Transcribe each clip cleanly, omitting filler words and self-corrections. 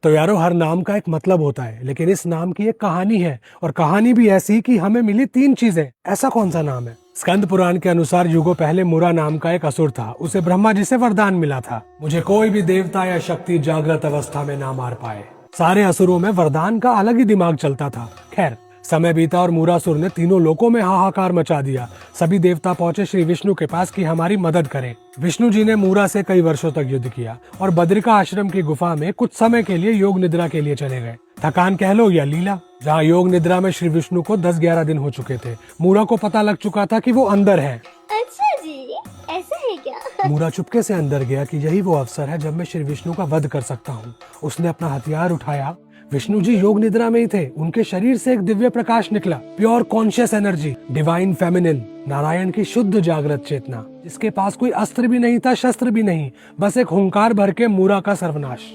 तो यारो, हर नाम का एक मतलब होता है, लेकिन इस नाम की एक कहानी है, और कहानी भी ऐसी कि हमें मिली 3 चीजें। ऐसा कौन सा नाम है? स्कंद पुराण के अनुसार युगों पहले मुरा नाम का एक असुर था। उसे ब्रह्मा जी से वरदान मिला था, मुझे कोई भी देवता या शक्ति जागृत अवस्था में ना मार पाए। सारे असुरों में वरदान का अलग ही दिमाग चलता था। खैर, समय बीता और मुरासुर ने तीनों लोकों में हाहाकार मचा दिया। सभी देवता पहुंचे श्री विष्णु के पास कि हमारी मदद करें। विष्णु जी ने मुरा से कई वर्षों तक युद्ध किया और बद्रिका आश्रम की गुफा में कुछ समय के लिए योग निद्रा के लिए चले गए। थकान कह लो या लीला। जहाँ योग निद्रा में श्री विष्णु को 10-11 दिन हो चुके थे, मुरा को पता लग चुका था कि वो अंदर है। अच्छा जी, ऐसा है क्या? मुरा चुपके से अंदर गया कि यही वो अवसर है जब मैं श्री विष्णु का वध कर सकता हूँ। उसने अपना हथियार उठाया। विष्णु जी योग निद्रा में ही थे। उनके शरीर से एक दिव्य प्रकाश निकला, pure conscious energy, divine feminine, Narayan की शुद्ध जागृत चेतना, जिसके पास कोई अस्त्र भी नहीं था, शस्त्र भी नहीं, बस एक हुंकार भर के मुरा का सर्वनाश।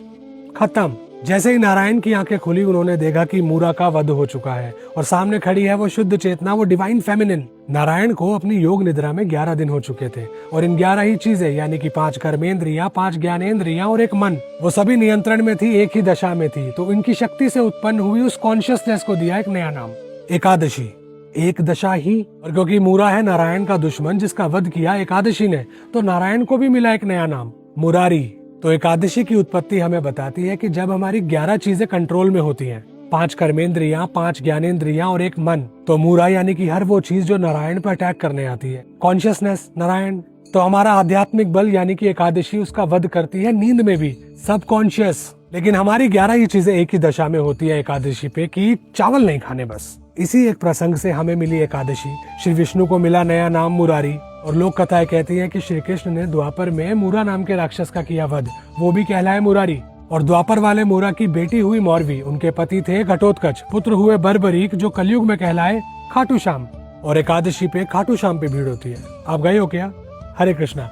खत्म। जैसे ही नारायण की आंखें खुली, उन्होंने देखा कि मुरा का वध हो चुका है और सामने खड़ी है वो शुद्ध चेतना, वो डिवाइन फेमिनिन। नारायण को अपनी योग निद्रा में 11 दिन हो चुके थे और इन 11 ही चीजें, यानी कि 5 कर्मेंद्रियां, 5 ज्ञानेंद्रियां और एक मन, वो सभी नियंत्रण में थी, एक ही दशा में थी। तो इनकी शक्ति से उत्पन्न हुई उस कॉन्शियसनेस को दिया एक नया नाम, एकादशी। एक दशा ही, और क्योंकि मुरा है नारायण का दुश्मन जिसका वध किया एकादशी ने, तो नारायण को भी मिला एक नया नाम, मुरारी। तो एकादशी की उत्पत्ति हमें बताती है कि जब हमारी 11 चीजें कंट्रोल में होती हैं, 5 कर्मेंद्रियां, 5 ज्ञानेंद्रियां और एक मन, तो मुरा यानी कि हर वो चीज जो नारायण पर अटैक करने आती है, कॉन्शियसनेस नारायण। तो हमारा आध्यात्मिक बल यानी कि एकादशी उसका वध करती है नींद में भी, सब कॉन्शियस। लेकिन हमारी 11 ही चीजें एक ही दशा में होती है एकादशी पे, कि चावल नहीं खाने बस। इसी एक प्रसंग से हमें मिली एकादशी। श्री विष्णु को मिला नया नाम मुरारी। और लोक कथाएं कहती हैं कि श्री कृष्ण ने द्वापर में मुरा नाम के राक्षस का किया वध, वो भी कहलाए मुरारी। और द्वापर वाले मुरा की बेटी हुई मौरवी, उनके पति थे घटोत्कच, पुत्र हुए बर्बरीक, जो कलयुग में कहलाए खाटू श्याम। और एकादशी पे खाटू श्याम पे भीड़ होती है। आप गए हो क्या? हरे कृष्णा।